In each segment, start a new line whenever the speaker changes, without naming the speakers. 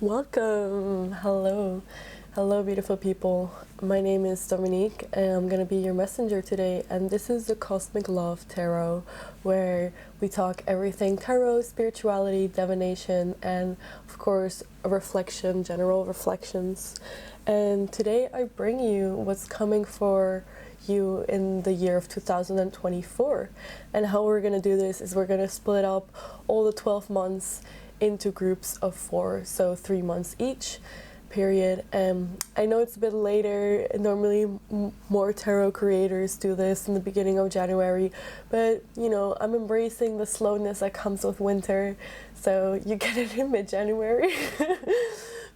Welcome. Hello. Hello, beautiful people. My name is Dominique, and I'm going to be your messenger today. And this is the Cosmic Love Tarot, where we talk everything tarot, spirituality, divination, and of course, a reflection, general reflections. And today I bring you what's coming for you in the year of 2024. And how we're going to do this is we're going to split up all the 12 months into groups of 4, so 3 months each period. I know it's a bit later. Normally more tarot creators do this in the beginning of January, but I'm embracing the slowness that comes with winter, so you get it in mid-January.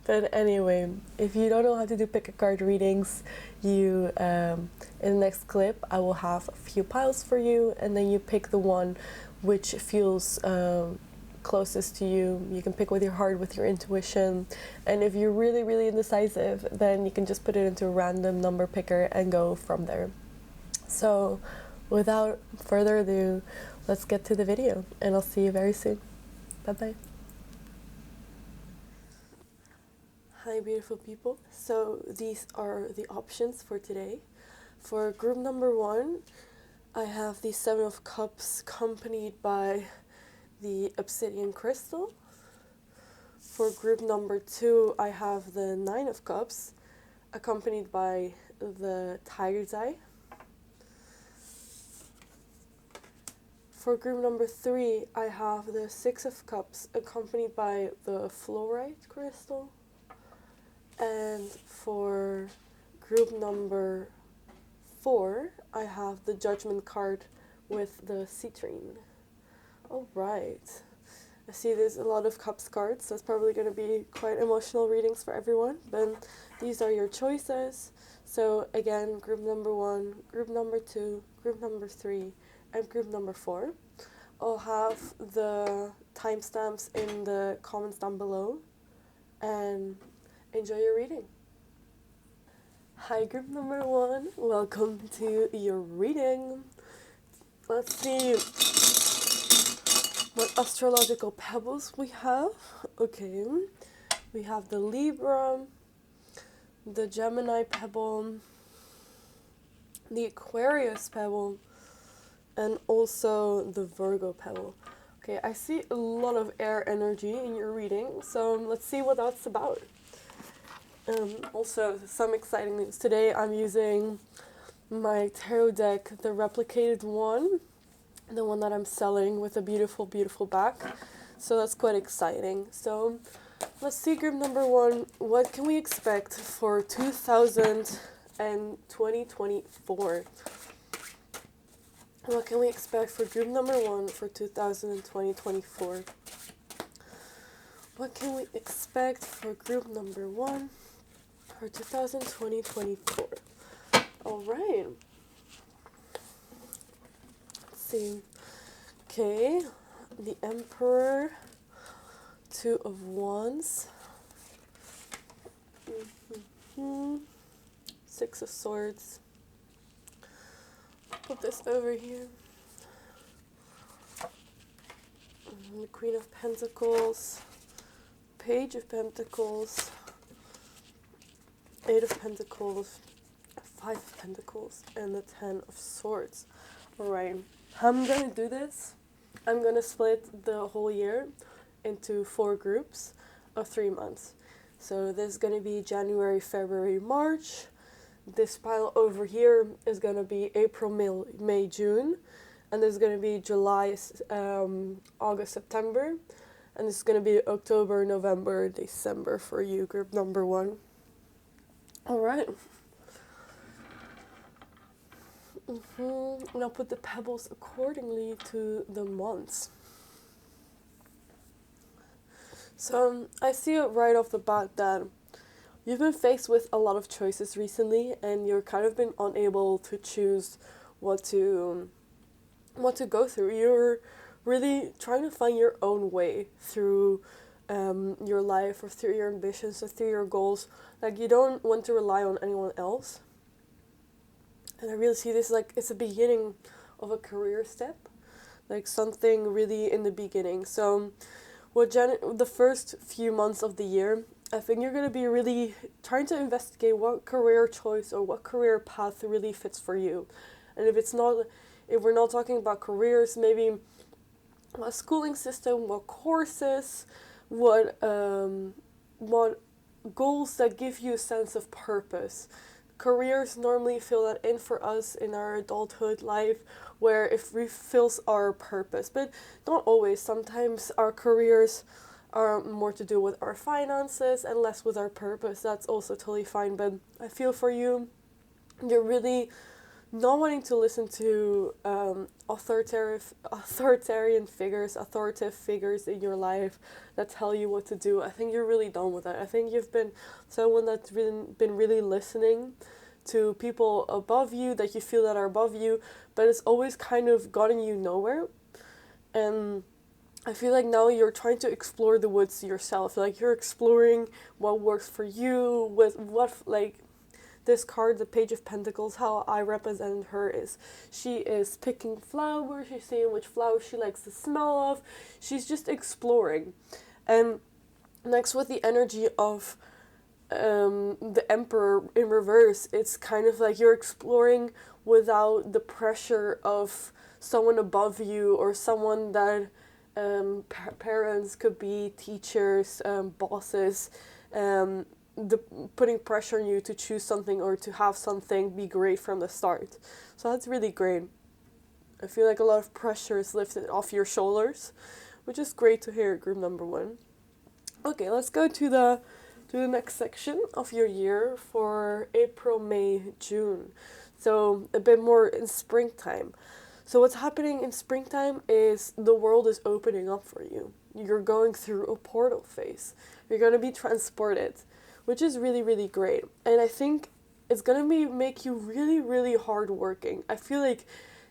But anyway, if you don't know how to do pick a card readings, you in the next clip I will have a few piles for you, and then you pick the one which feels closest to you. You can pick with your heart, with your intuition, and if you're really, really indecisive, then you can just put it into a random number picker and go from there. So without further ado, let's get to the video, and I'll see you very soon. Bye bye. Hi, beautiful people. So these are the options for today. For group number 1, I have the 7 of Cups accompanied by the obsidian crystal. For group number 2, I have the 9 of Cups accompanied by the tiger's eye. For group number 3, I have the 6 of Cups accompanied by the fluorite crystal. And for group number 4, I have the judgment card with the citrine. Alright, I see there's a lot of cups cards, so it's probably going to be quite emotional readings for everyone, but these are your choices. So again, group number 1, group number 2, group number 3, and group number 4. I'll have the timestamps in the comments down below, and enjoy your reading. Hi, group number 1, welcome to your reading. Let's see what astrological pebbles we have. Okay, we have the Libra, the Gemini pebble, the Aquarius pebble, and also the Virgo pebble. Okay, I see a lot of air energy in your reading, so let's see what that's about. Also, some exciting news. Today I'm using my tarot deck, the replicated one, the one that I'm selling with a beautiful, beautiful back. So that's quite exciting. So let's see, group number 1, what can we expect for 2024? What can we expect for group number 1 for 2024? What can we expect for group number 1 for 2024? All right. Let's see. Okay, the Emperor, 2 of Wands, 6 of Swords. Put this over here. The Queen of Pentacles, Page of Pentacles, 8 of Pentacles, 5 of Pentacles, and the 10 of Swords. Alright, how I'm going to do this, I'm going to split the whole year into 4 groups of 3 months. So this is going to be January, February, March. This pile over here is going to be April, May, June. And this is going to be July, August, September. And this is going to be October, November, December for you, group number 1. Alright. And I'll put the pebbles accordingly to the months. So I see it right off the bat that you've been faced with a lot of choices recently, and you're kind of been unable to choose what to go through. You're really trying to find your own way through your life, or through your ambitions, or through your goals. Like, you don't want to rely on anyone else. And I really see this like it's the beginning of a career step, like something really in the beginning. So the first few months of the year, I think you're going to be really trying to investigate what career choice or what career path really fits for you. And if we're not talking about careers, maybe what schooling system, what courses, what goals that give you a sense of purpose. Careers normally fill that in for us in our adulthood life, where it fulfills our purpose, but not always. Sometimes our careers are more to do with our finances and less with our purpose. That's also totally fine, but I feel for you, you're really not wanting to listen to authoritative figures in your life that tell you what to do. I think you're really done with that. I think you've been someone that's been really listening to people above you that you feel that are above you, but it's always kind of gotten you nowhere. And I feel like now you're trying to explore the woods yourself. Like you're exploring what works for you, with what this card, the Page of Pentacles, how I represented her is she is picking flowers, she's seeing which flowers she likes the smell of, she's just exploring. And next, with the energy of the Emperor in reverse, it's kind of like you're exploring without the pressure of someone above you or someone that parents, could be teachers, bosses, the putting pressure on you to choose something or to have something be great from the start. So that's really great. I feel like a lot of pressure is lifted off your shoulders, which is great to hear, group number 1. Okay, let's go to the next section of your year for April, May, June. So a bit more in springtime. So what's happening in springtime is the world is opening up for you. You're going through a portal phase. You're going to be transported, which is really, really great. And I think it's going to make you really, really hardworking. I feel like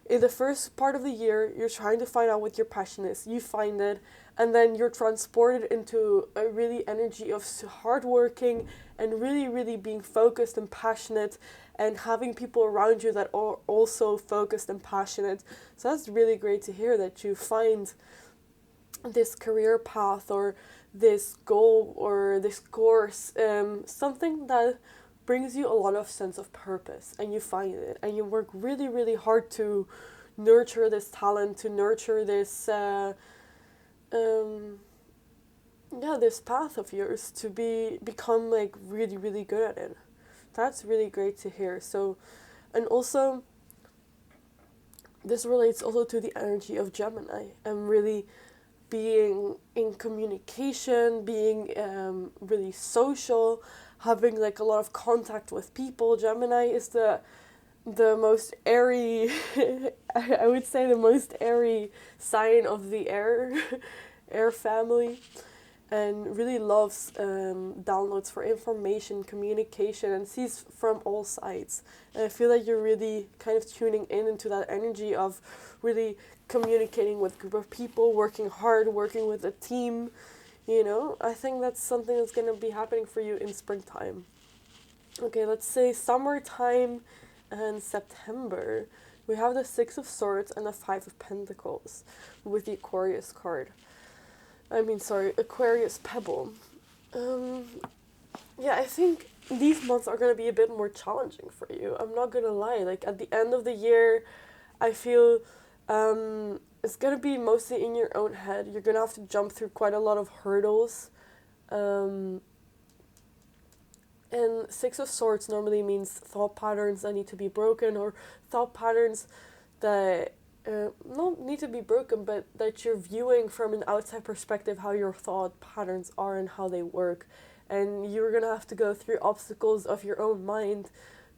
in the first part of the year, you're trying to find out what your passion is. You find it, and then you're transported into a really energy of hardworking and really, really being focused and passionate and having people around you that are also focused and passionate. So that's really great to hear that you find this career path or this goal or this course, something that brings you a lot of sense of purpose, and you find it and you work really, really hard to nurture this talent, to nurture this this path of yours, to become like really, really good at it. That's really great to hear. So, and also this relates also to the energy of Gemini and really being in communication, being really social, having like a lot of contact with people. Gemini is the most airy, I would say the most airy sign of the air family, and really loves downloads for information, communication, and sees from all sides. And I feel like you're really kind of tuning into that energy of really communicating with a group of people, working hard, working with a team. I think that's something that's going to be happening for you in springtime. Okay, let's say summertime and September. We have the Six of Swords and the Five of Pentacles with the Aquarius card. Aquarius Pebble. I think these months are going to be a bit more challenging for you. I'm not going to lie. Like, at the end of the year, I feel it's going to be mostly in your own head. You're going to have to jump through quite a lot of hurdles. And Six of Swords normally means thought patterns that need to be broken, or thought patterns that not need to be broken, but that you're viewing from an outside perspective how your thought patterns are and how they work. And you're going to have to go through obstacles of your own mind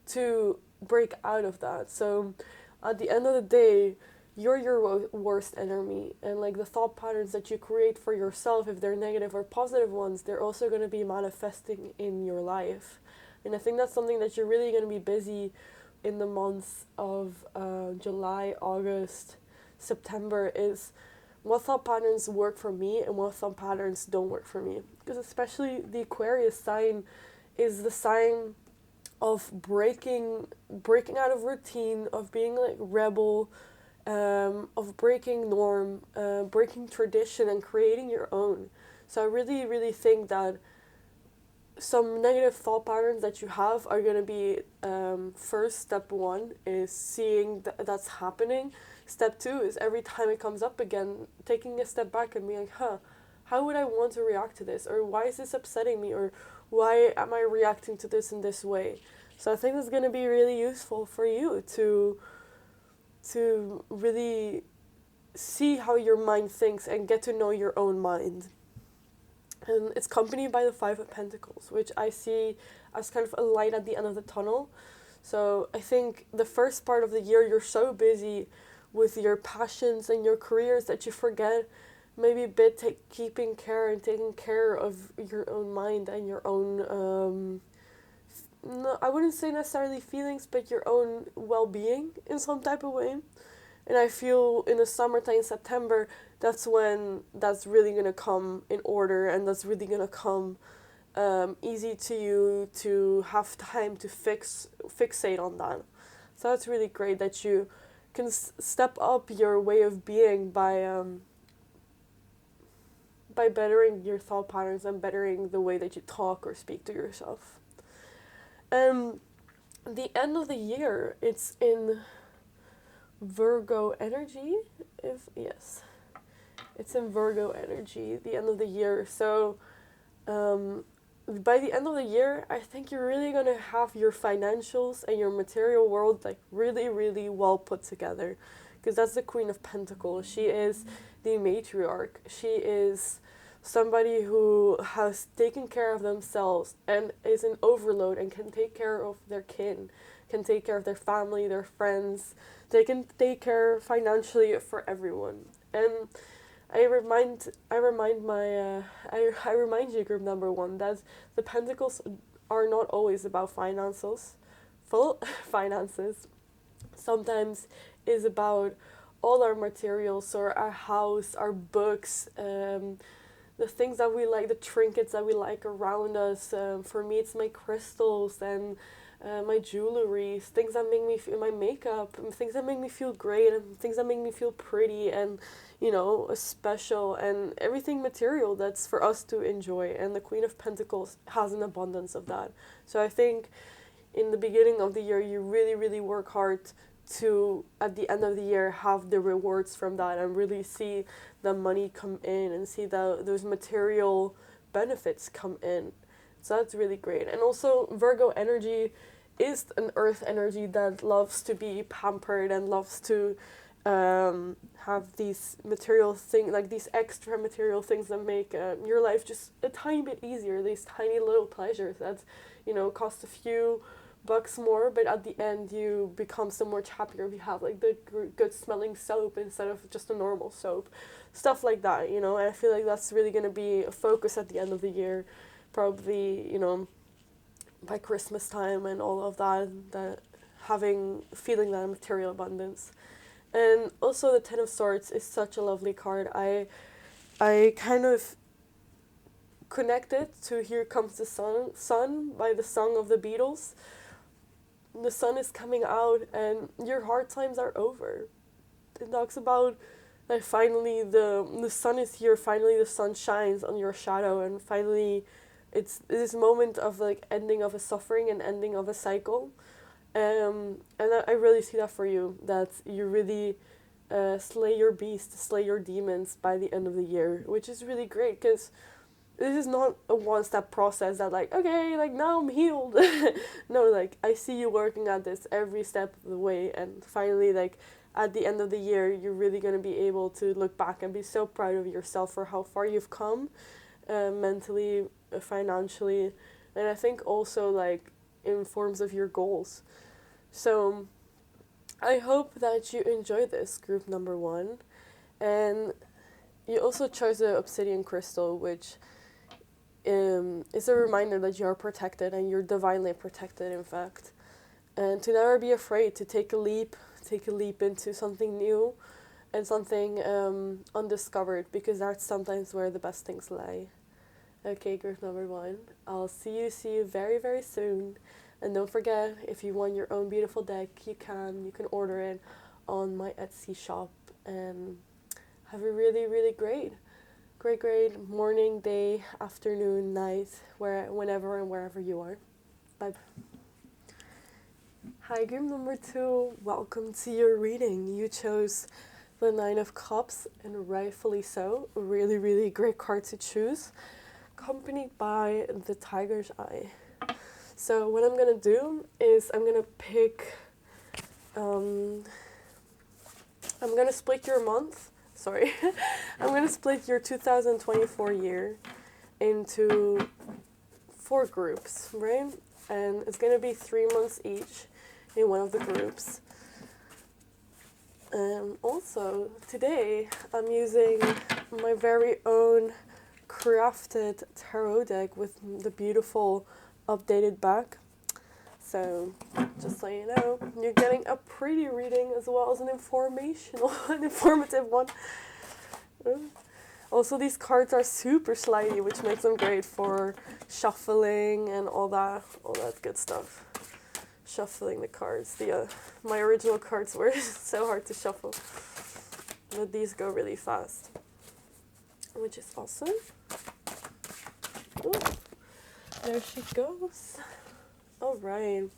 to break out of that. So at the end of the day, you're your worst enemy. And like the thought patterns that you create for yourself, if they're negative or positive ones, they're also going to be manifesting in your life. And I think that's something that you're really going to be busy in the months of July, August, September, is what thought patterns work for me and what thought patterns don't work for me. Because especially the Aquarius sign is the sign of breaking out of routine, of being like rebel, of breaking norm, breaking tradition, and creating your own. So I really, really think that some negative thought patterns that you have are going to be first step one is seeing that's happening. Step two is every time it comes up again, taking a step back and being like, how would I want to react to this? Or why is this upsetting me? Or why am I reacting to this in this way? So I think it's going to be really useful for you to really see how your mind thinks and get to know your own mind. And it's accompanied by the Five of Pentacles, which I see as kind of a light at the end of the tunnel. So I think the first part of the year, you're so busy with your passions and your careers that you forget maybe a bit keeping care and taking care of your own mind and your own, no, I wouldn't say necessarily feelings, but your own well-being in some type of way. And I feel in the summertime, September, that's when that's really going to come in order, and that's really going to come easy to you to have time to fixate on that. So that's really great that you can step up your way of being by bettering your thought patterns and bettering the way that you talk or speak to yourself. The end of the year, it's in Virgo energy, it's in Virgo energy, the end of the year. So by the end of the year, I think you're really going to have your financials and your material world like really, really well put together, because that's the Queen of Pentacles. She is the matriarch. She is somebody who has taken care of themselves and is an overload and can take care of their kin, can take care of their family, their friends. They can take care financially for everyone. And I remind you, group number one, that the Pentacles are not always about finances. Finances sometimes is about all our materials, so our house, our books, the things that we like, the trinkets that we like around us. For me, it's my crystals and my jewelry, things that make me feel, my makeup, things that make me feel great, and things that make me feel pretty and, special, and everything material that's for us to enjoy. And the Queen of Pentacles has an abundance of that. So I think in the beginning of the year, you really, really work hard to, at the end of the year, have the rewards from that and really see the money come in and see those material benefits come in. So that's really great. And also Virgo energy is an earth energy that loves to be pampered and loves to have these material things, like these extra material things that make your life just a tiny bit easier. These tiny little pleasures that, cost a few bucks more, but at the end you become so much happier if you have like the good smelling soap instead of just a normal soap. Stuff like that, and I feel like that's really going to be a focus at the end of the year. Probably, by Christmas time and all of that feeling that material abundance. And also the Ten of Swords is such a lovely card. I kind of connected to Here Comes the Sun by the song of the Beatles. The sun is coming out and your hard times are over. It talks about that finally the sun is here, finally the sun shines on your shadow, and finally it's this moment of like ending of a suffering and ending of a cycle. And I really see that for you, that you really slay your beast, slay your demons by the end of the year, which is really great, because this is not a one-step process that like, okay, like now I'm healed. No, like I see you working at this every step of the way, and finally like at the end of the year you're really going to be able to look back and be so proud of yourself for how far you've come, mentally, financially, and I think also like in forms of your goals. So I hope that you enjoy this, group number one. And you also chose the obsidian crystal, which is a reminder that you are protected, and you're divinely protected, in fact. And to never be afraid to take a leap into something new and something undiscovered, because that's sometimes where the best things lie. Okay, group number one. I'll see you very, very soon. And don't forget, if you want your own beautiful deck, you can order it on my Etsy shop, and have a really, really great morning, day, afternoon, night, whenever and wherever you are. Bye. Hi, group number 2. Welcome to your reading. You chose the Nine of Cups, and rightfully so. A really, really great card to choose, accompanied by the Tiger's Eye. So what I'm gonna do is I'm gonna pick. I'm gonna split your month. Sorry, I'm gonna split your 2024 year into 4 groups, right? And it's gonna be 3 months each in one of the groups. Also, today I'm using my very own crafted tarot deck with the beautiful updated back. So, just so you know, you're getting a pretty reading as well as an informative one. Also, these cards are super slidey, which makes them great for shuffling and all that good stuff. Shuffling the cards. My original cards were so hard to shuffle, but these go really fast, which is awesome. Ooh, there she goes. All right.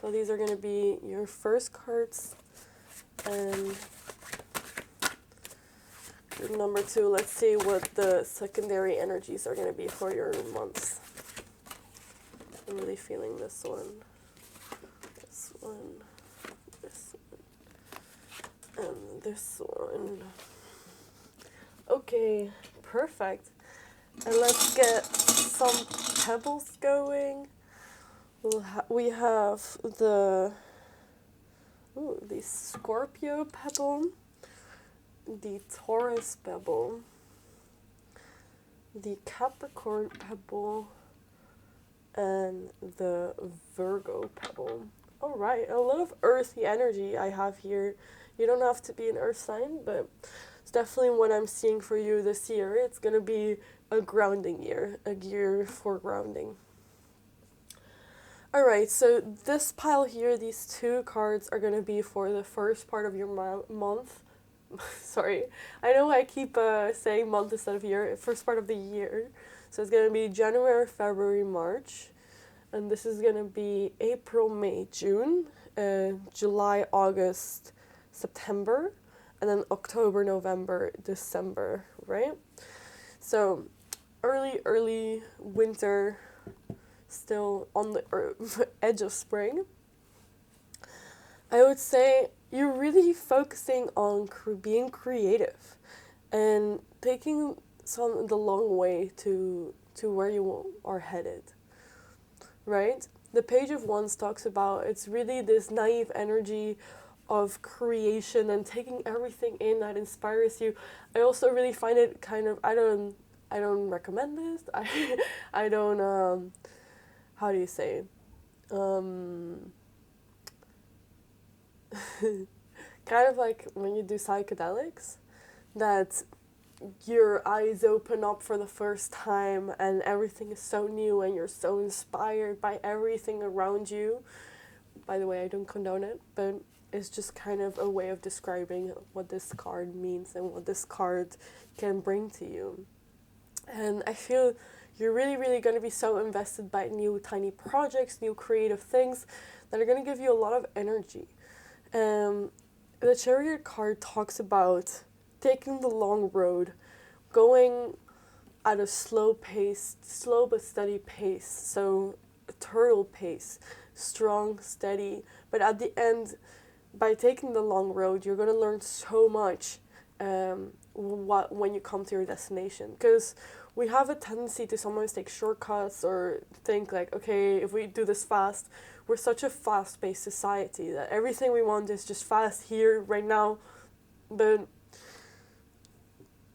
So these are going to be your first cards, and group number 2. Let's see what the secondary energies are going to be for your months. I'm really feeling this one, this one, and this one. Okay, perfect. And let's get some pebbles going. We have the Scorpio pebble, the Taurus pebble, the Capricorn pebble, and the Virgo pebble. All right, a lot of earthy energy I have here. You don't have to be an earth sign, but it's definitely what I'm seeing for you this year. It's going to be a grounding year, a year for grounding. All right, so this pile here, these 2 cards are going to be for the first part of your month. Sorry, I know I keep saying month instead of year, first part of the year. So it's going to be January, February, March, and this is going to be April, May, June, July, August, September, and then October, November, December, right? So early winter, still on the edge of spring. I would say you're really focusing on being creative and taking the long way to where you are headed, right? The Page of Wands talks about it's really this naive energy of creation and taking everything in that inspires you. I also really find it kind of, I don't recommend this. I don't how do you say? Kind of like when you do psychedelics, that your eyes open up for the first time and everything is so new and you're so inspired by everything around you. By the way, I don't condone it, but it's just kind of a way of describing what this card means and what this card can bring to you. And I feel you're really, really going to be so invested by new tiny projects, new creative things that are going to give you a lot of energy. The Chariot card talks about taking the long road, going at a slow but steady pace. So a turtle pace, strong, steady. But at the end, by taking the long road, you're going to learn so much when you come to your destination. Because we have a tendency to sometimes take shortcuts or think like, okay, if we do this fast, we're such a fast-paced society that everything we want is just fast here, right now. But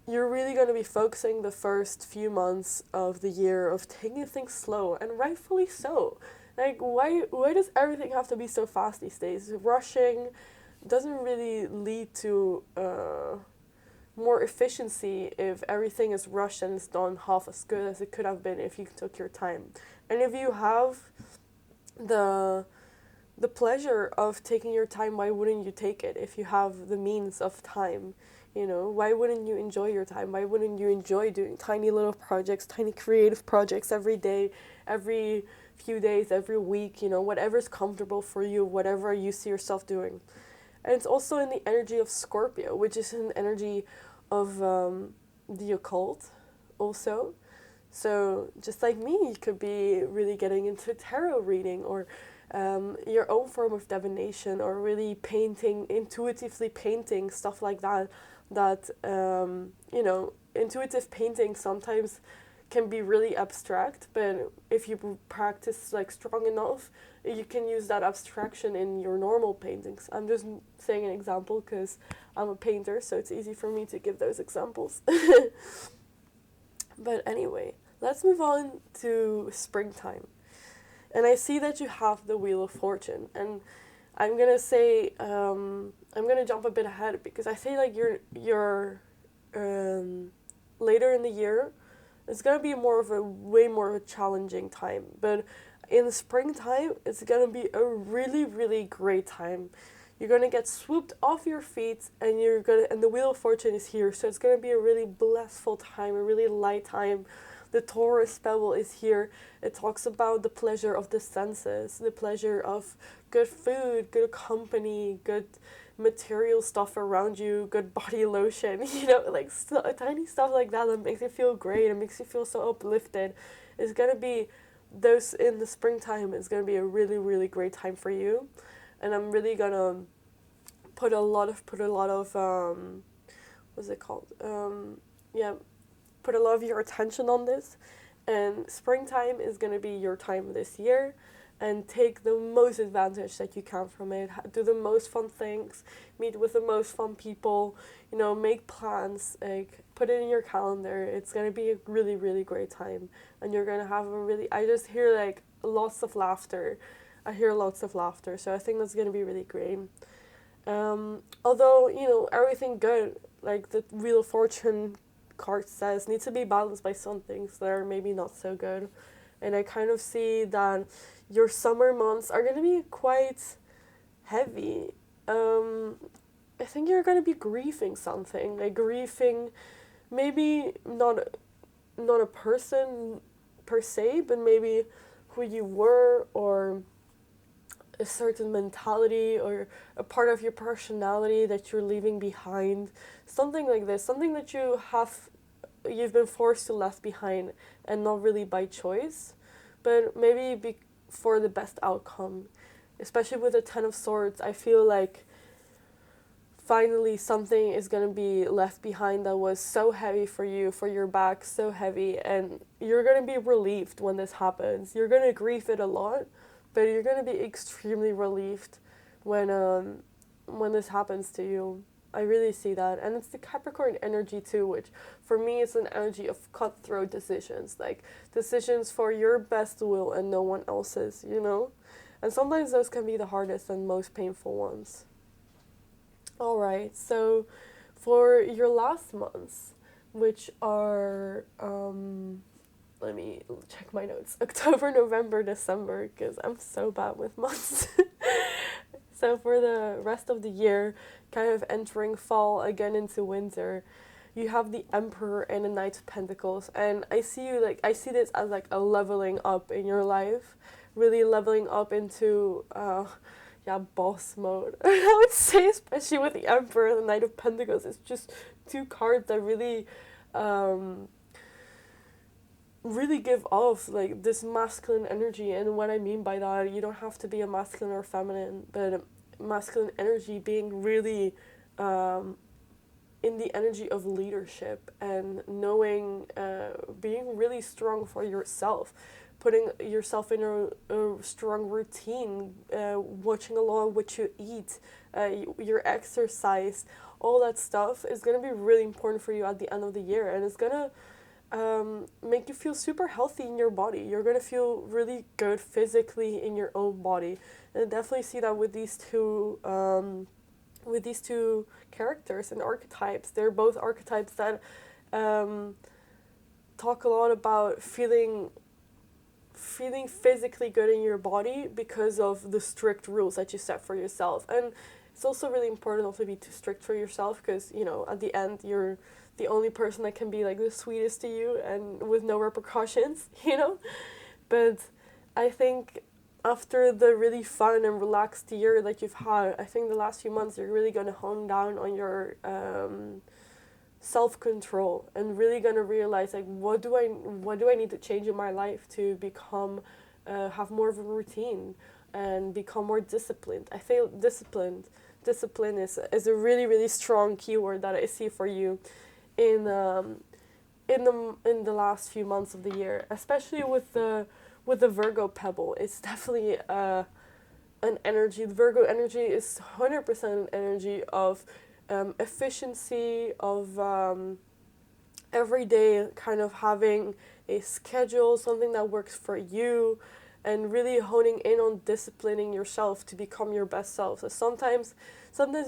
you're really going to be focusing the first few months of the year of taking things slow, and rightfully so. Like, why does everything have to be so fast these days? Rushing doesn't really lead to more efficiency if everything is rushed and it's done half as good as it could have been if you took your time. And if you have the the pleasure of taking your time, why wouldn't you take it if you have the means of time? You know, why wouldn't you enjoy your time? Why wouldn't you enjoy doing tiny little projects, tiny creative projects every day, every few days, every week, you know, whatever's comfortable for you, whatever you see yourself doing. And it's also in the energy of Scorpio, which is an energy of the occult also. So just like me, you could be really getting into tarot reading or your own form of divination, or really painting, intuitively painting, stuff like that. That, you know, intuitive painting sometimes can be really abstract, but if you practice like strong enough, you can use that abstraction in your normal paintings. I'm just saying an example because I'm a painter, so it's easy for me to give those examples. But anyway, let's move on to springtime. And I see that you have the Wheel of Fortune, and I'm gonna say I'm gonna jump a bit ahead because I feel like you're later in the year. It's gonna be way more of a challenging time, but in the springtime, it's gonna be a really, really great time. You're gonna get swooped off your feet, and and the Wheel of Fortune is here, so it's gonna be a really blissful time, a really light time. The Taurus spell is here. It talks about the pleasure of the senses, the pleasure of good food, good company, good material stuff around you, good body lotion, you know, like tiny stuff like that makes you feel great, it makes you feel so uplifted. It's gonna be those in the springtime. It's gonna be a really, really great time for you, and I'm really gonna put a lot of what's it called? Yeah, put a lot of your attention on this, and springtime is going to be your time this year, and take the most advantage that you can from it. Do the most fun things, meet with the most fun people, you know, make plans, like put it in your calendar. It's going to be a really, really great time, and you're going to have I just hear like lots of laughter. I hear lots of laughter, so I think that's going to be really great. Although, you know, everything good, like the Wheel of Fortune card says, needs to be balanced by some things that are maybe not so good. And I kind of see that your summer months are going to be quite heavy. I think you're going to be grieving something, like grieving maybe not a person per se, but maybe who you were, or a certain mentality, or a part of your personality that you're leaving behind. Something like this, something that you've been forced to left behind, and not really by choice, but maybe for the best outcome. Especially with the Ten of Swords, I feel like finally something is going to be left behind that was so heavy for you, for your back, so heavy, and you're going to be relieved when this happens. You're going to grieve it a lot, but you're going to be extremely relieved when this happens to you. I really see that. And it's the Capricorn energy too, which for me is an energy of cutthroat decisions, like decisions for your best will and no one else's, you know? And sometimes those can be the hardest and most painful ones. Alright, so for your last months, which are, let me check my notes, October, November, December, because I'm so bad with months. So for the rest of the year, kind of entering fall, again into winter, you have the Emperor and the Knight of Pentacles, and I see this as like a leveling up in your life, really leveling up into boss mode. I would say, especially with the Emperor and the Knight of Pentacles, it's just two cards that really give off like this masculine energy. And what I mean by that, you don't have to be a masculine or feminine, but masculine energy being really in the energy of leadership and knowing, being really strong for yourself, putting yourself in a strong routine, watching along what you eat, your exercise, all that stuff is going to be really important for you at the end of the year, and it's going to make you feel super healthy in your body. You're going to feel really good physically in your own body. And I definitely see that with these two characters and archetypes. They're both archetypes that talk a lot about feeling feeling physically good in your body because of the strict rules that you set for yourself. And it's also really important not to be too strict for yourself, because, you know, at the end you're the only person that can be like the sweetest to you and with no repercussions, you know? But I think after the really fun and relaxed year that you've had, I think the last few months you're really going to hone down on your self-control, and really going to realize, like, what do I need to change in my life to become have more of a routine and become more disciplined. I feel discipline is a really, really strong keyword that I see for you in the last few months of the year, especially with the Virgo pebble. It's definitely an energy. The Virgo energy is 100% an energy of efficiency, of every day kind of having a schedule, something that works for you, and really honing in on disciplining yourself to become your best self. So sometimes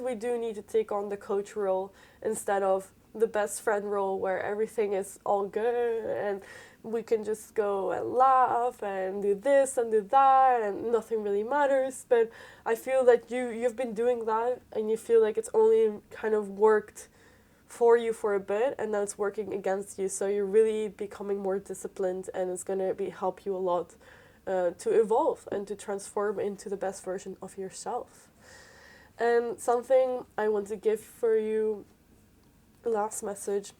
we do need to take on the coach role instead of the best friend role, where everything is all good and we can just go and laugh and do this and do that and nothing really matters. But I feel that you've been doing that and you feel like it's only kind of worked for you for a bit, and now it's working against you. So you're really becoming more disciplined, and it's going to help you a lot to evolve and to transform into the best version of yourself. And something I want to give for you, last message,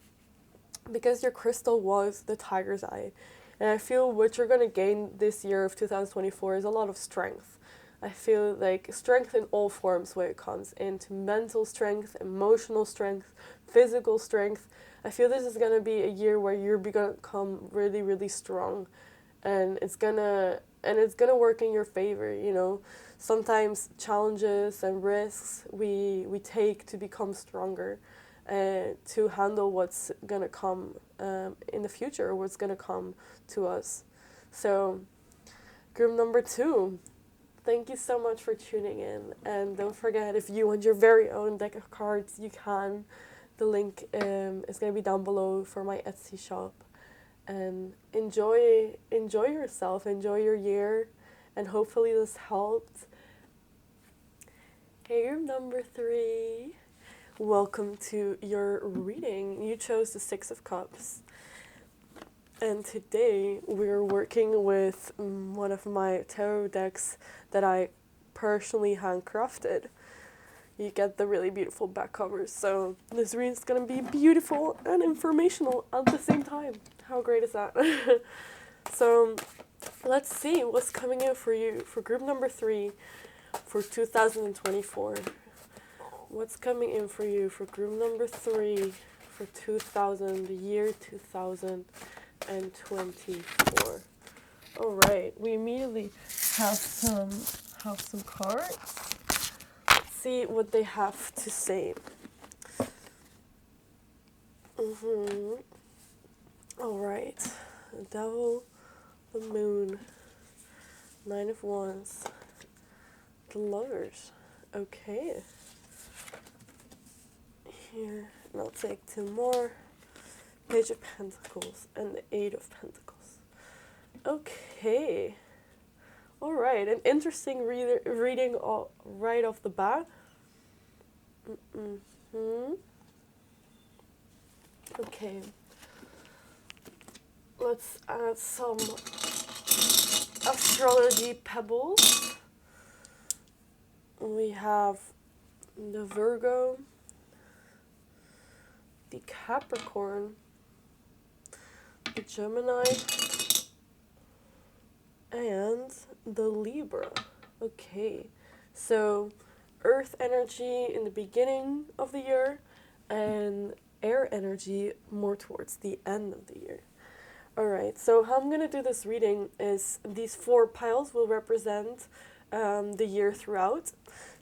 because your crystal was the tiger's eye, and I feel what you're going to gain this year of 2024 is a lot of strength. I feel like strength in all forms, where it comes into mental strength, emotional strength, physical strength. I feel this is going to be a year where you're going to become really, really strong, and it's going to work in your favor, you know. Sometimes challenges and risks we take to become stronger, to handle what's going to come in the future, what's going to come to us. So, group number 2, thank you so much for tuning in. And don't forget, if you want your very own deck of cards, you can. The link is going to be down below for my Etsy shop. And enjoy yourself, enjoy your year, and hopefully this helped. Hey, group number 3. Welcome to your reading. You chose the 6 of Cups. And today we're working with one of my tarot decks that I personally handcrafted. You get the really beautiful back covers. So this reading is going to be beautiful and informational at the same time. How great is that? So let's see what's coming in for you for group number 3 for 2024. What's coming in for you for group number 3 for the year 2024? All right, we immediately have some cards. Let's see what they have to say. All right, the Devil, the Moon, 9 of Wands, the Lovers. Okay. Here, and I'll take 2 more. Page of Pentacles and the 8 of Pentacles. Okay. All right, an interesting reading right off the bat. Okay. Let's add some astrology pebbles. We have the Virgo, the Capricorn, the Gemini, and the Libra. Okay, so Earth energy in the beginning of the year and air energy more towards the end of the year. Alright, so how I'm going to do this reading is these 4 piles will represent the year throughout.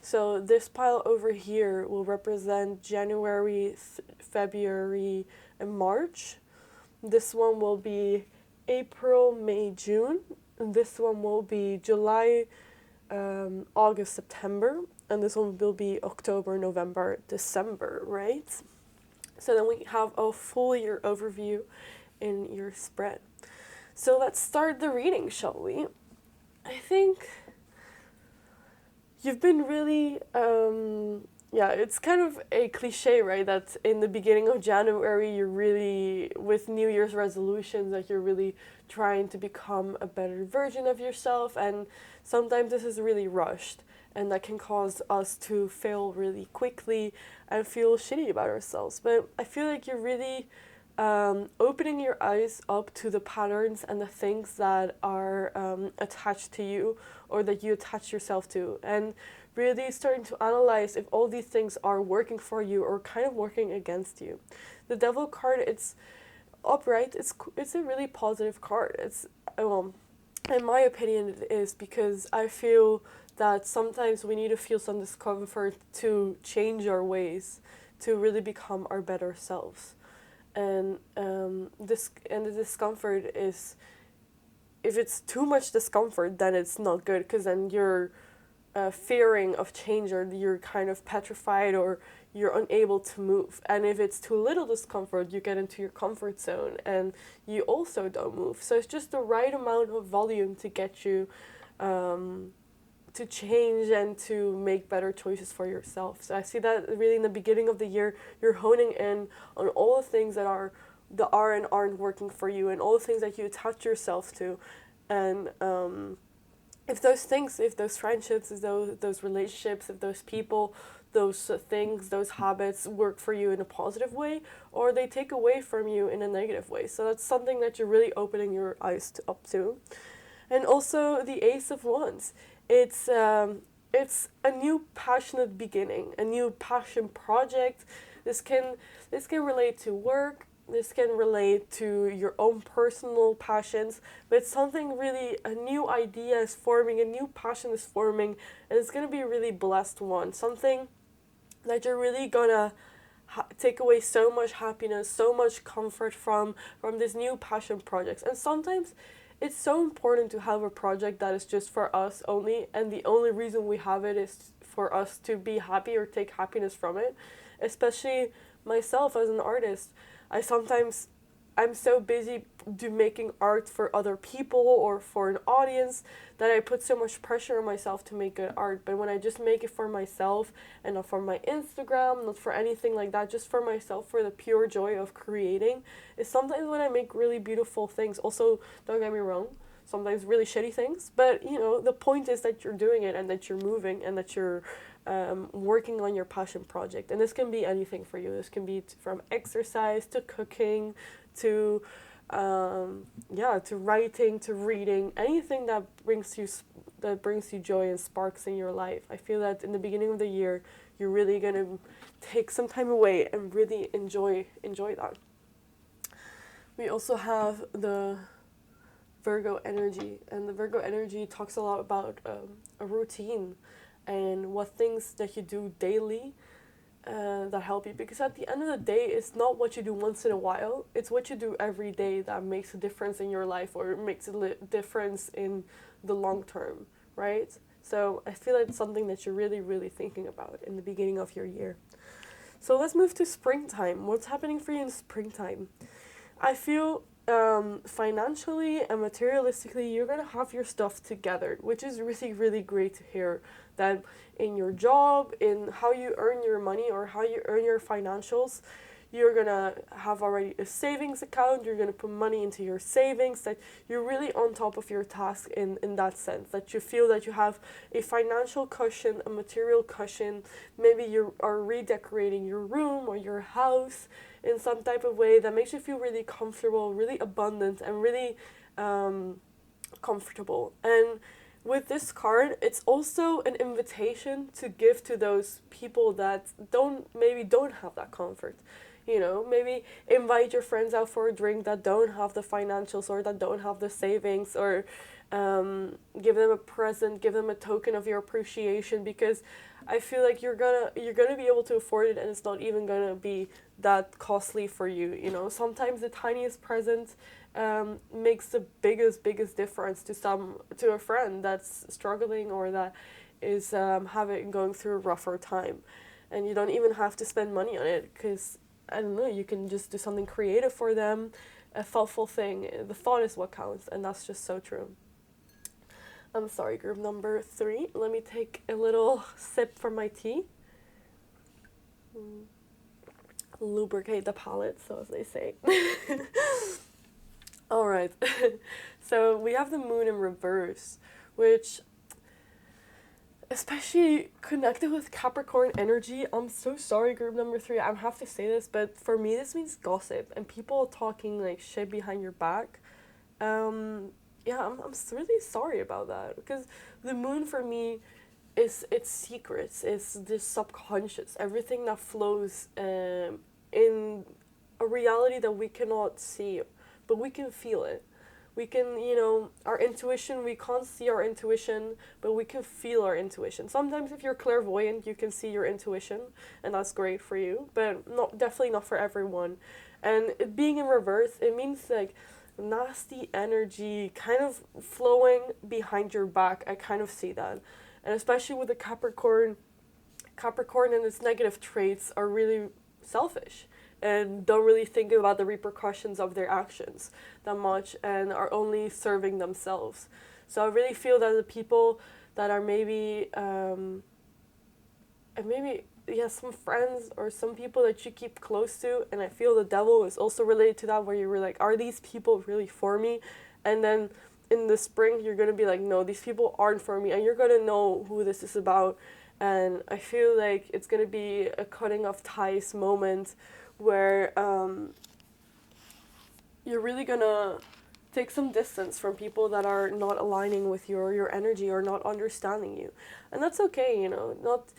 So this pile over here will represent January, February, and March. This one will be April, May, June. And this one will be July, August, September. And this one will be October, November, December, right? So then we have a full year overview in your spread. So let's start the reading, shall we? I think you've been really, yeah, it's kind of a cliche, right? That in the beginning of January, you're really, with New Year's resolutions, that you're really trying to become a better version of yourself. And sometimes this is really rushed. And that can cause us to fail really quickly and feel shitty about ourselves. But I feel like you're really opening your eyes up to the patterns and the things that are attached to you or that you attach yourself to, and really starting to analyze if all these things are working for you or kind of working against you. The Devil card, it's upright. It's a really positive card. It's in my opinion, it is, because I feel that sometimes we need to feel some discomfort to change our ways, to really become our better selves. And the discomfort is, if it's too much discomfort, then it's not good, because then you're fearing of change, or you're kind of petrified, or you're unable to move. And if it's too little discomfort, you get into your comfort zone and you also don't move. So it's just the right amount of volume to get you to change and to make better choices for yourself. So I see that really in the beginning of the year, you're honing in on all the things that are and aren't working for you, and all the things that you attach yourself to. And if those things, if those friendships, if those relationships, if those people, those things, those habits work for you in a positive way, or they take away from you in a negative way. So that's something that you're really opening your eyes up to. And also the Ace of Wands. It's a new passionate beginning, a new passion project. This can relate to work. This can relate to your own personal passions, but it's something really, a new idea is forming, a new passion is forming, and it's going to be a really blessed one. Something that you're really going to take away so much happiness, so much comfort from this new passion projects. And sometimes it's so important to have a project that is just for us only, and the only reason we have it is for us to be happy or take happiness from it. Especially myself as an artist, I'm so busy making art for other people or for an audience that I put so much pressure on myself to make good art. But when I just make it for myself and not for my Instagram, not for anything like that, just for myself, for the pure joy of creating, is sometimes when I make really beautiful things. Also, don't get me wrong, sometimes really shitty things, but the point is that you're doing it and that you're moving and that you're working on your passion project. And this can be anything for you. This can be from exercise to cooking to to writing, to reading, anything that brings you joy and sparks in your life. I feel that in the beginning of the year, you're really gonna take some time away and really enjoy that. We also have the Virgo energy, and the Virgo energy talks a lot about a routine and what things that you do daily that help you. Because at the end of the day, it's not what you do once in a while, it's what you do every day that makes a difference in your life, or makes a difference in the long term, right? So I feel like it's something that you're really, really thinking about in the beginning of your year. So let's move to springtime. What's happening for you in springtime? I feel financially and materialistically, you're going to have your stuff together, which is really, really great to hear. That in your job, in how you earn your money or how you earn your financials, you're going to have already a savings account, you're going to put money into your savings, that you're really on top of your task in that sense, that you feel that you have a financial cushion, a material cushion. Maybe you are redecorating your room or your house in some type of way that makes you feel really comfortable, really abundant, and really comfortable. And with this card, it's also an invitation to give to those people that don't have that comfort. Maybe invite your friends out for a drink that don't have the financials or that don't have the savings, or give them a present, give them a token of your appreciation, because I feel like you're gonna be able to afford it, and it's not even gonna be that costly for you. Sometimes the tiniest present makes the biggest difference to a friend that's struggling or that is going through a rougher time, and you don't even have to spend money on it, because I don't know, you can just do something creative for them, a thoughtful thing. The thought is what counts, and that's just so true. I'm sorry, group number 3. Let me take a little sip from my tea. Lubricate the palate, so as they say. All right. So we have the moon in reverse, which especially connected with Capricorn energy. I'm so sorry, group number 3. I have to say this, but for me, this means gossip and people talking like shit behind your back. Yeah, I'm really sorry about that because the moon for me is it's secrets. It's this subconscious, everything that flows in a reality that we cannot see, but we can feel it. We can, our intuition, we can't see our intuition, but we can feel our intuition. Sometimes if you're clairvoyant, you can see your intuition, and that's great for you, but definitely not for everyone. And it being in reverse, it means like nasty energy kind of flowing behind your back. I kind of see that. And especially with the Capricorn and its negative traits are really selfish and don't really think about the repercussions of their actions that much and are only serving themselves. So I really feel that the people that are maybe some friends or some people that you keep close to, and I feel the devil is also related to that, where you were like, are these people really for me? And then in the spring you're gonna be like, no, these people aren't for me, and you're gonna know who this is about. And I feel like it's gonna be a cutting of ties moment where you're really gonna take some distance from people that are not aligning with your energy or not understanding you. And that's okay, not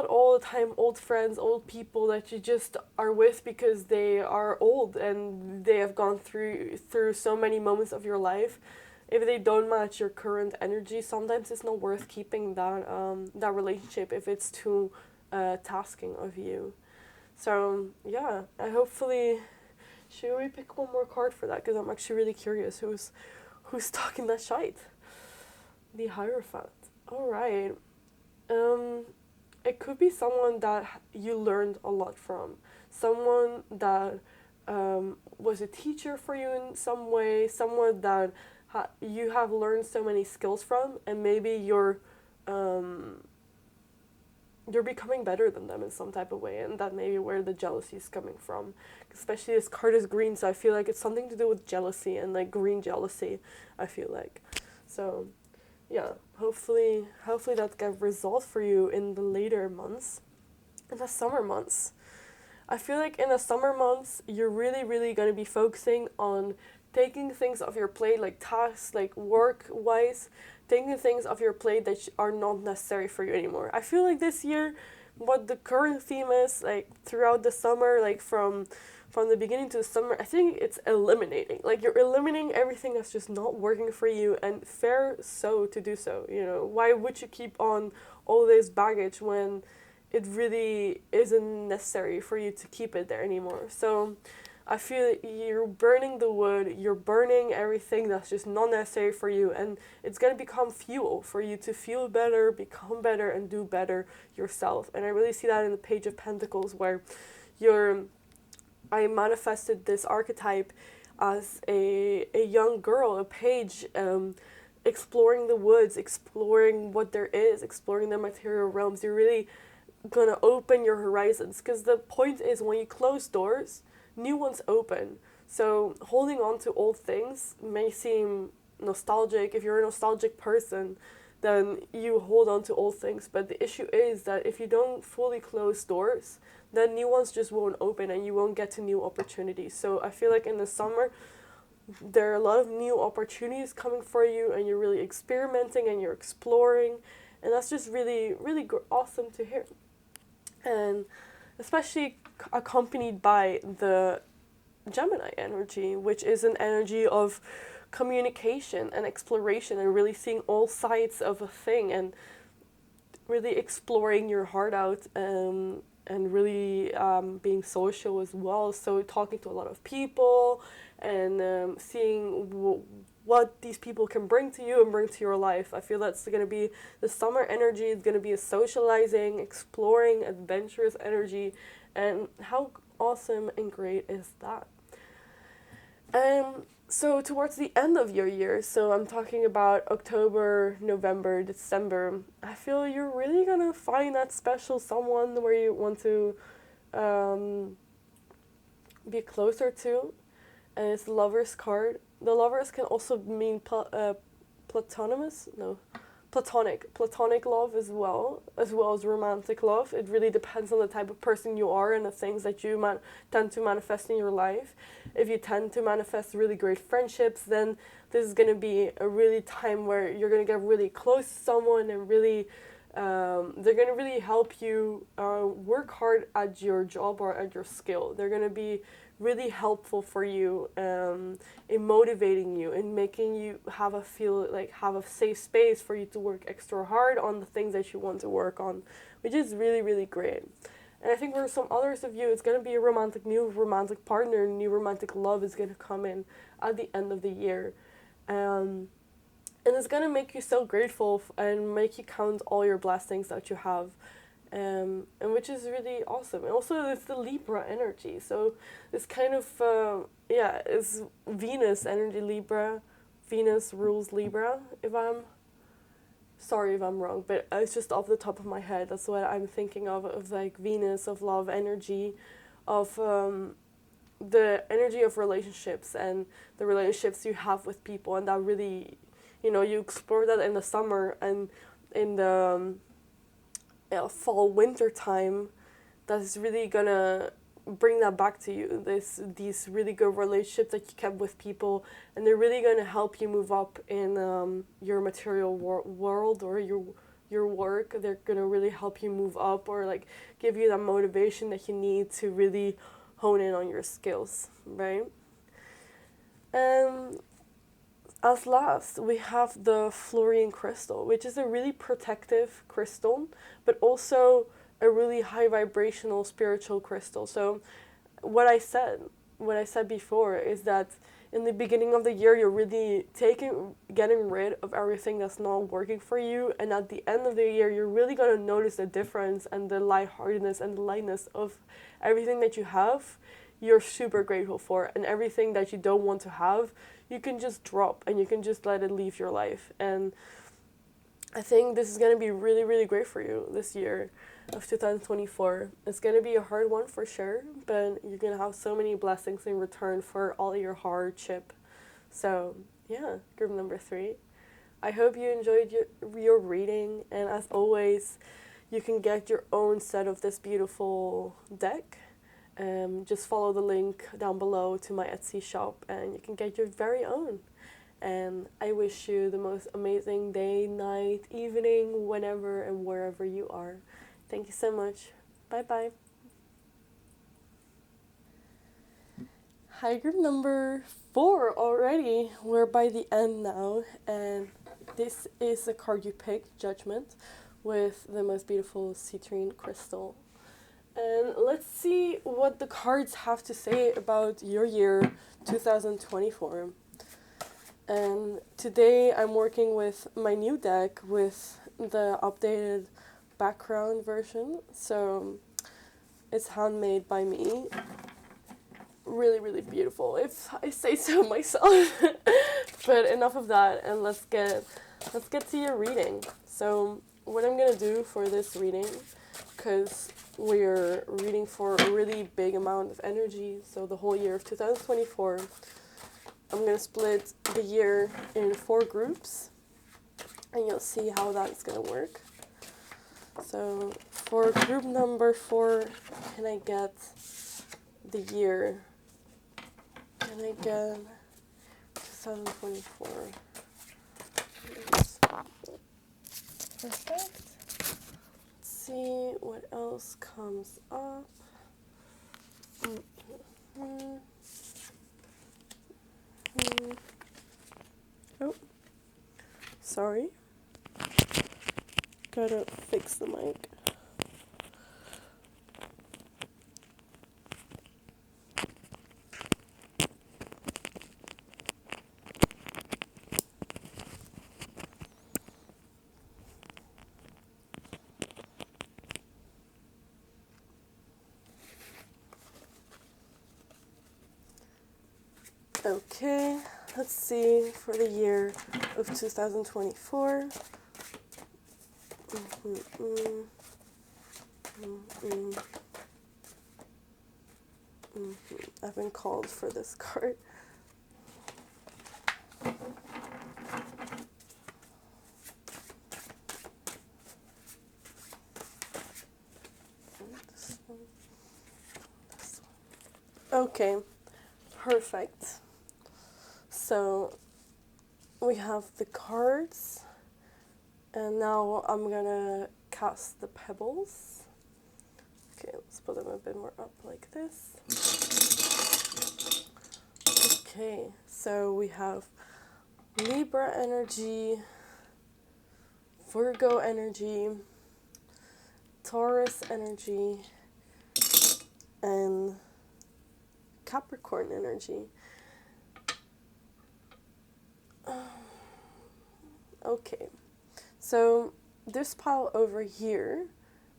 all the time old friends, old people that you just are with because they are old and they have gone through so many moments of your life. If they don't match your current energy, sometimes it's not worth keeping that relationship if it's too tasking of you. So yeah, I hopefully should we pick one more card for that, because I'm actually really curious who's talking that shite. The Hierophant. All right. It could be someone that you learned a lot from, someone that was a teacher for you in some way, someone that you have learned so many skills from, and maybe you're becoming better than them in some type of way, and that may be where the jealousy is coming from. Especially this card is green, so I feel like it's something to do with jealousy and like green jealousy, I feel like. So yeah, hopefully that gets resolved for you in the later months. In the summer months, I feel like in the summer months you're really, really going to be focusing on taking things off your plate, like tasks, like work wise, taking things off your plate that are not necessary for you anymore. I feel like this year, what the current theme is, like throughout the summer, like from the beginning to the summer, I think it's eliminating. Like you're eliminating everything that's just not working for you, and fair so to do so. Why would you keep on all this baggage when it really isn't necessary for you to keep it there anymore? So I feel like you're burning the wood, you're burning everything that's just not necessary for you, and it's going to become fuel for you to feel better, become better, and do better yourself. And I really see that in the Page of Pentacles, where I manifested this archetype as a young girl, a page, exploring the woods, exploring what there is, exploring the material realms. You're really going to open your horizons, because the point is, when you close doors, new ones open. So holding on to old things may seem nostalgic. If you're a nostalgic person, then you hold on to old things. But the issue is that if you don't fully close doors, then new ones just won't open and you won't get to new opportunities. So I feel like in the summer, there are a lot of new opportunities coming for you, and you're really experimenting and you're exploring. And that's just really, really awesome to hear. And especially accompanied by the Gemini energy, which is an energy of communication and exploration and really seeing all sides of a thing and really exploring your heart out, and really being social as well. So talking to a lot of people and seeing what these people can bring to you and bring to your life. I feel that's going to be the summer energy. Is going to be a socializing, exploring, adventurous energy. And how awesome and great is that? So towards the end of your year, so I'm talking about October, November, December, I feel you're really gonna find that special someone where you want to um, be closer to, and it's the Lover's card. The Lovers can also mean platonymous, no, platonic love as well as romantic love. It really depends on the type of person you are and the things that you tend to manifest in your life. If you tend to manifest really great friendships, then this is going to be a really time where you're going to get really close to someone and really they're going to really help you work hard at your job or at your skill. They're going to be really helpful for you in motivating you, in making you have a safe space for you to work extra hard on the things that you want to work on, which is really, really great. And I think for some others of you, it's going to be a new romantic partner, new romantic love is going to come in at the end of the year. And it's going to make you so grateful and make you count all your blessings that you have. And which is really awesome. And also, it's the Libra energy. So, this kind of, it's Venus energy, Libra. Venus rules Libra, sorry if I'm wrong, but it's just off the top of my head. That's what I'm thinking of like Venus, of love energy, of the energy of relationships and the relationships you have with people. And that really, you explore that in the summer and in the fall, winter time. That's really gonna bring that back to you. These really good relationships that you kept with people, and they're really gonna help you move up in your material world or your work. They're gonna really help you move up or like give you that motivation that you need to really hone in on your skills, right? And as last, we have the fluorine crystal, which is a really protective crystal, but also a really high vibrational spiritual crystal. So what I said before is that in the beginning of the year, you're really getting rid of everything that's not working for you. And at the end of the year, you're really going to notice the difference and the lightheartedness and the lightness of everything that you have. You're super grateful for, and everything that you don't want to have, you can just drop and you can just let it leave your life. And I think this is going to be really, really great for you this year of 2024. It's going to be a hard one for sure, but you're going to have so many blessings in return for all your hardship. So, yeah, group number 3. I hope you enjoyed your reading, and as always, you can get your own set of this beautiful deck. Just follow the link down below to my Etsy shop and you can get your very own. And I wish you the most amazing day, night, evening, whenever and wherever you are. Thank you so much. Bye bye. Hi, group number 4 already. We're by the end now, and this is the card you picked, Judgment, with the most beautiful citrine crystal. And let's see what the cards have to say about your year 2024. And today I'm working with my new deck with the updated background version. So it's handmade by me. Really, really beautiful, if I say so myself. But enough of that, and let's get to your reading. So what I'm gonna do for this reading, because we're reading for a really big amount of energy, so the whole year of 2024, I'm going to split the year in 4 groups, and you'll see how that's going to work. So for group number 4, can I get the year? Can I get 2024? Perfect. See what else comes up. Oh, sorry. Gotta fix the mic. Okay, let's see for the year of 2024. I've been called for this card. This one. Okay, perfect. So we have the cards, and now I'm gonna cast the pebbles. Okay, let's put them a bit more up like this. Okay, so we have Libra energy, Virgo energy, Taurus energy, and Capricorn energy. Okay, so this pile over here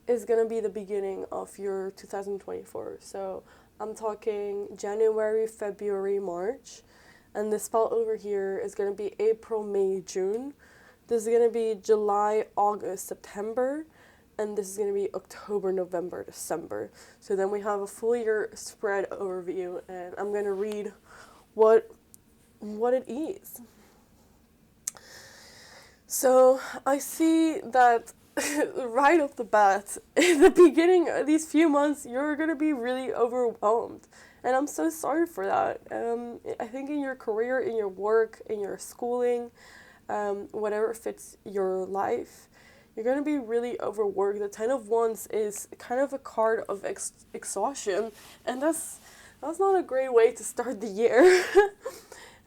is going to be the beginning of your 2024. So I'm talking January, February, March. And this pile over here is going to be April, May, June. This is going to be July, August, September. And this is going to be October, November, December. So then we have a full year spread overview. And I'm going to read what it is. So I see that right off the bat, in the beginning of these few months, you're going to be really overwhelmed. And I'm so sorry for that. I think in your career, in your work, in your schooling, whatever fits your life, you're going to be really overworked. The Ten of Wands is kind of a card of exhaustion. And that's not a great way to start the year.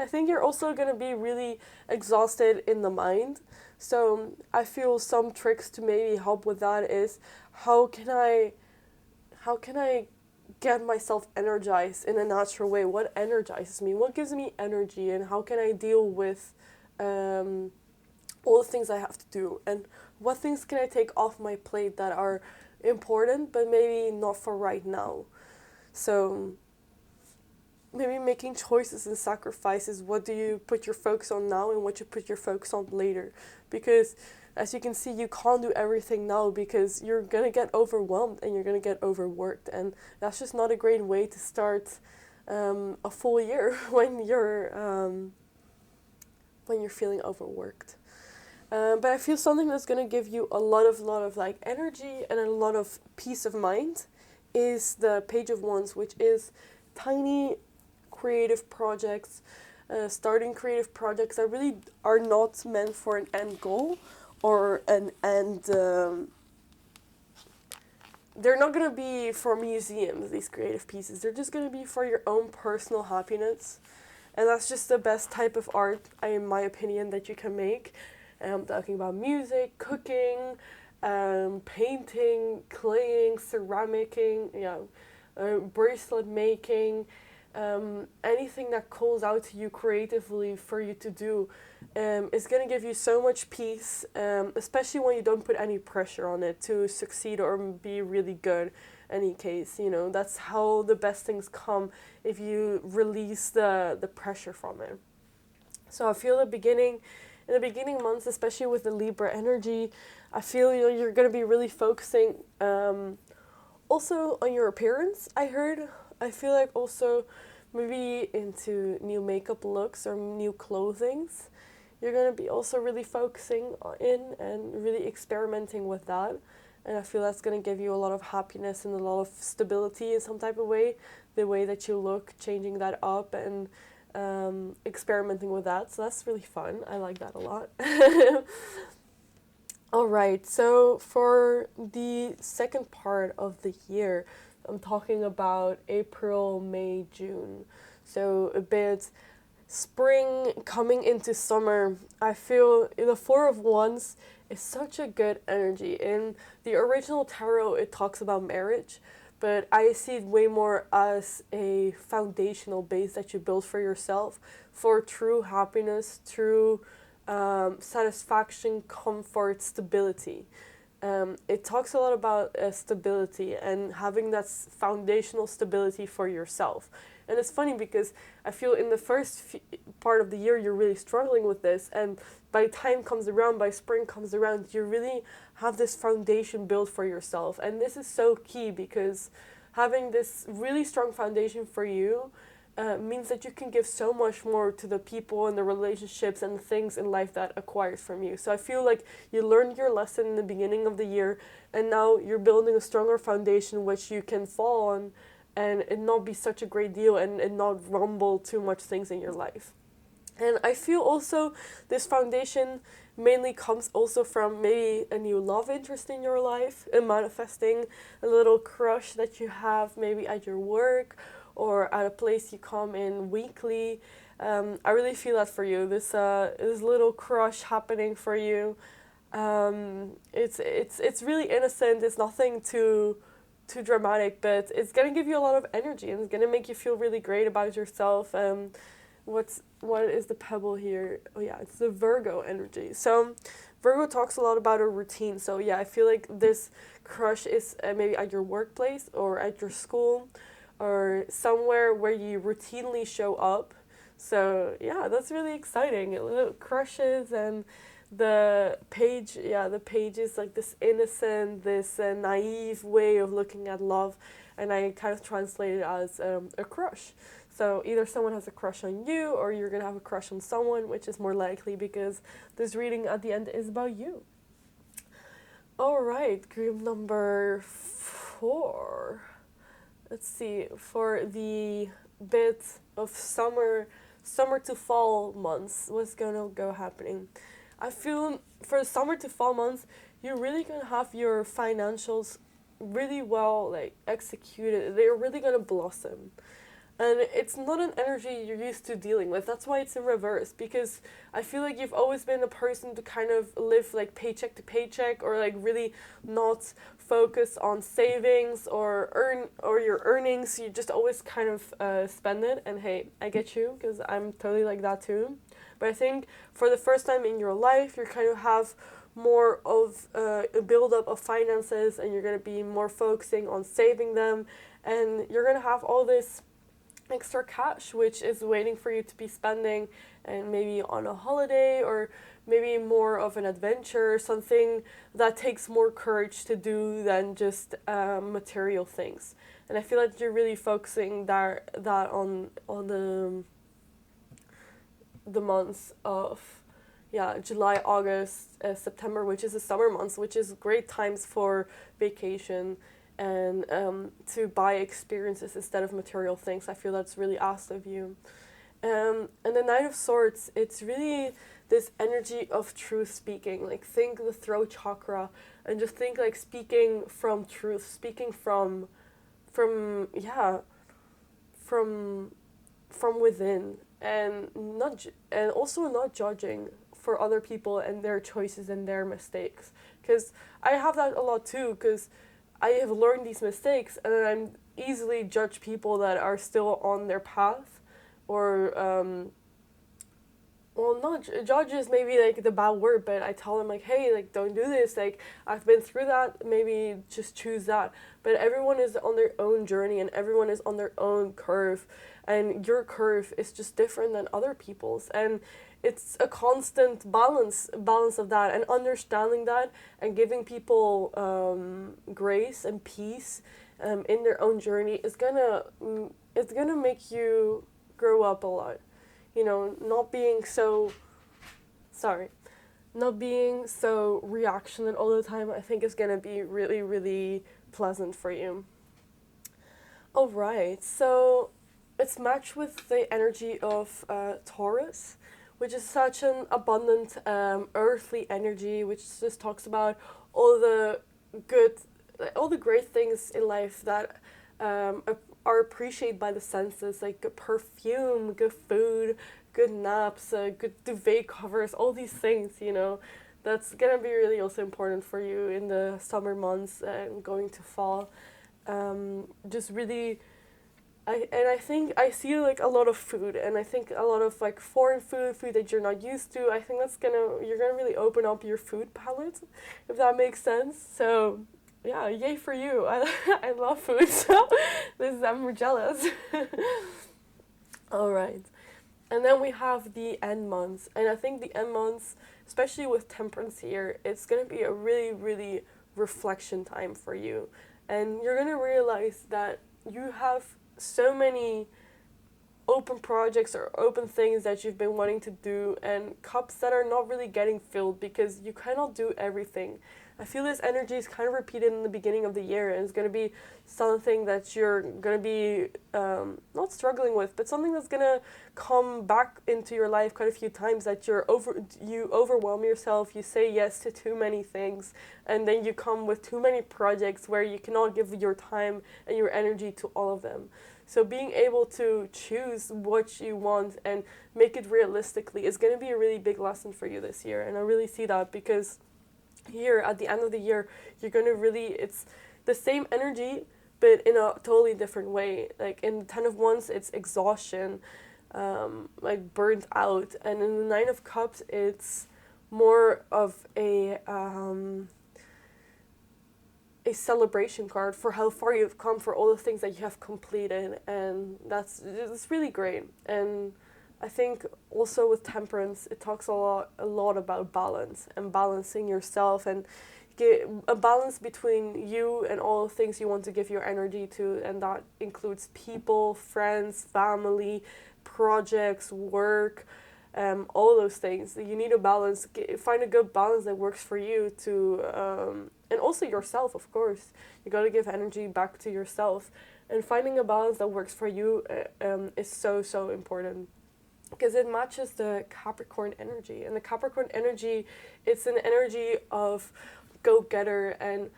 I think you're also going to be really exhausted in the mind. So I feel some tricks to maybe help with that is how can I get myself energized in a natural way? What energizes me? What gives me energy? And how can I deal with all the things I have to do? And what things can I take off my plate that are important but maybe not for right now? So maybe making choices and sacrifices. What do you put your focus on now and what you put your focus on later? Because as you can see, you can't do everything now because you're going to get overwhelmed and you're going to get overworked. And that's just not a great way to start a full year when you're feeling overworked. But I feel something that's going to give you a lot of like energy and a lot of peace of mind is the Page of Wands, which is tiny creative projects, starting creative projects that really are not meant for an end goal or an end. They're not going to be for museums, these creative pieces. They're just going to be for your own personal happiness. And that's just the best type of art, in my opinion, that you can make. And I'm talking about music, cooking, painting, claying, ceramicing, bracelet making, anything that calls out to you creatively for you to do is going to give you so much peace, especially when you don't put any pressure on it to succeed or be really good. Any case, that's how the best things come, if you release the pressure from it. So I feel in the beginning months, especially with the Libra energy, I feel you're going to be really focusing also on your appearance. I feel like also maybe into new makeup looks or new clothings. You're going to be also really focusing in and really experimenting with that. And I feel that's going to give you a lot of happiness and a lot of stability in some type of way. The way that you look, changing that up and experimenting with that. So that's really fun. I like that a lot. All right. So for the second part of the year, I'm talking about April, May, June. So a bit spring coming into summer. I feel the Four of Wands is such a good energy. In the original tarot, it talks about marriage, but I see it way more as a foundational base that you build for yourself for true happiness, true satisfaction, comfort, stability. it talks a lot about stability and having that foundational stability for yourself. And it's funny because I feel in the part of the year you're really struggling with this, and by time comes around, by spring comes around, you really have this foundation built for yourself. And this is so key because having this really strong foundation for you means that you can give so much more to the people and the relationships and the things in life that acquires from you. So I feel like you learned your lesson in the beginning of the year, and now you're building a stronger foundation which you can fall on, and it not be such a great deal, and not rumble too much things in your life. And I feel also this foundation mainly comes also from maybe a new love interest in your life and manifesting a little crush that you have maybe at your work or at a place you come in weekly. I really feel that for you. This little crush happening for you. It's really innocent. It's nothing too dramatic, but it's gonna give you a lot of energy and it's gonna make you feel really great about yourself. What is the pebble here? Oh yeah, it's the Virgo energy. So Virgo talks a lot about a routine. So yeah, I feel like this crush is maybe at your workplace or at your school or somewhere where you routinely show up. So yeah, that's really exciting. Little crushes and the page is like this innocent, this naive way of looking at love, and I kind of translate it as a crush. So either someone has a crush on you or you're gonna have a crush on someone, which is more likely because this reading at the end is about you. All right, group number 4. Let's see, for the bit of summer to fall months, what's gonna go happening? I feel for the summer to fall months, you're really gonna have your financials really well like executed. They're really gonna blossom. And it's not an energy you're used to dealing with. That's why it's in reverse, because I feel like you've always been a person to kind of live like paycheck to paycheck, or like really not focus on savings or your earnings. You just always kind of spend it. And hey, I get you because I'm totally like that too. But I think for the first time in your life, you kind of have more of a buildup of finances, and you're gonna be more focusing on saving them, and you're gonna have all this extra cash which is waiting for you to be spending, and maybe on a holiday or maybe more of an adventure, something that takes more courage to do than just material things. And I feel like you're really focusing that on the months of July, August, September, which is the summer months, which is great times for vacation and to buy experiences instead of material things. I feel that's really asked of you. And the Knight of Swords, it's really this energy of truth speaking. Like think the throat chakra and just think like speaking from truth, speaking yeah, from from within, and and also not judging for other people and their choices and their mistakes, because I have that a lot too, because I have learned these mistakes and I'm easily judge people that are still on their path, or well, not judge is maybe like the bad word, but I tell them like, hey, like don't do this, like I've been through that, maybe just choose that. But everyone is on their own journey and everyone is on their own curve, and your curve is just different than other people's, and it's a constant balance of that, and understanding that and giving people grace and peace in their own journey is it's gonna make you grow up a lot. You know, not being so reactionate all the time, I think is gonna be really, really pleasant for you. Alright, so it's matched with the energy of Taurus, which is such an abundant earthly energy, which just talks about all the good, all the great things in life that are appreciated by the senses, like good perfume, good food, good naps, good duvet covers, all these things, you know. That's gonna be really also important for you in the summer months and going to fall. Just really I think I see like a lot of food, and I think a lot of like foreign food that you're not used to. I think you're gonna really open up your food palette, if that makes sense. So yeah, yay for you. I love food, so I'm jealous. All right. And then we have the end months. And I think the end months, especially with temperance here, it's going to be a really, really reflection time for you. And you're going to realize that you have so many open projects or open things that you've been wanting to do, and cups that are not really getting filled because you cannot do everything. I feel this energy is kind of repeated in the beginning of the year, and it's going to be something that you're going to be not struggling with, but something that's going to come back into your life quite a few times, that you overwhelm yourself, you say yes to too many things, and then you come with too many projects where you cannot give your time and your energy to all of them. So being able to choose what you want and make it realistically is going to be a really big lesson for you this year. And I really see that because here at the end of the year, you're going to it's the same energy, but in a totally different way. Like in the 10 of Wands, it's exhaustion, like burnt out. And in the 9 of Cups, it's more of a celebration card for how far you've come, for all the things that you have completed, and it's really great. And I think also with temperance, it talks a lot about balance and balancing yourself, and get a balance between you and all the things you want to give your energy to, and that includes people, friends, family, projects, work, all those things. You need a balance. Find a good balance that works for you and also yourself, of course. You got to give energy back to yourself, and finding a balance that works for you is so important, because it matches the Capricorn energy. And the Capricorn energy, it's an energy of go-getter and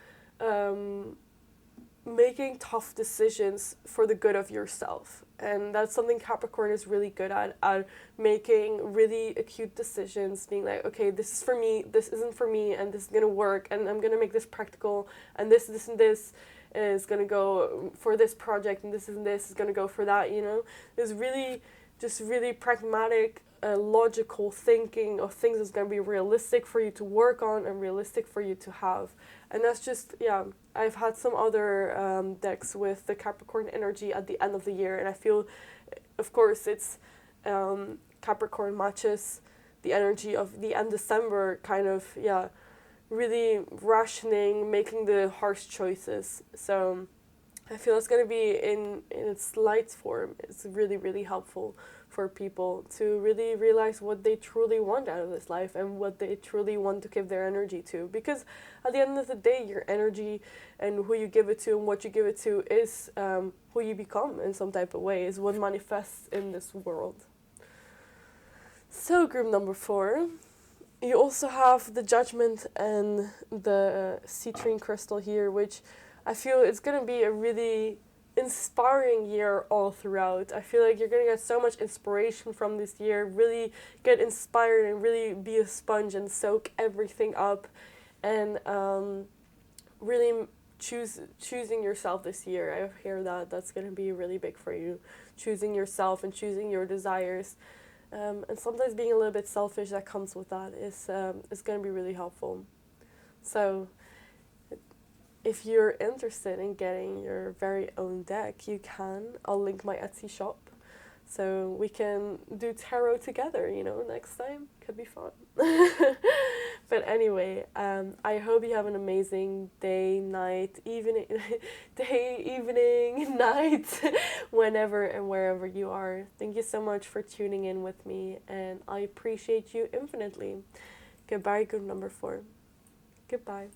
making tough decisions for the good of yourself. And that's something Capricorn is really good at making really acute decisions, being like, okay, this is for me, this isn't for me, and this is going to work, and I'm going to make this practical, and this and this is going to go for this project, and this is going to go for that, you know? There's really, just really pragmatic, logical thinking of things that's going to be realistic for you to work on and realistic for you to have. And that's just, yeah, I've had some other decks with the Capricorn energy at the end of the year, and I feel, of course, it's Capricorn matches the energy of the end December, kind of, yeah, really rationing, making the harsh choices. So I feel it's going to be in its light form. It's really, really helpful for people to really realize what they truly want out of this life and what they truly want to give their energy to. Because at the end of the day, your energy and who you give it to and what you give it to is who you become in some type of way, is what manifests in this world. So group number 4, you also have the Judgment and the citrine crystal here, which I feel it's going to be a really inspiring year all throughout. I feel like you're going to get so much inspiration from this year, really get inspired and really be a sponge and soak everything up, and really choosing yourself this year. I hear that's going to be really big for you, choosing yourself and choosing your desires. And sometimes being a little bit selfish that comes with that is going to be really helpful. So if you're interested in getting your very own deck, you can. I'll link my Etsy shop, so we can do tarot together, next time. Could be fun. But anyway, I hope you have an amazing day, night, evening, night, whenever and wherever you are. Thank you so much for tuning in with me, and I appreciate you infinitely. Goodbye, group number 4. Goodbye.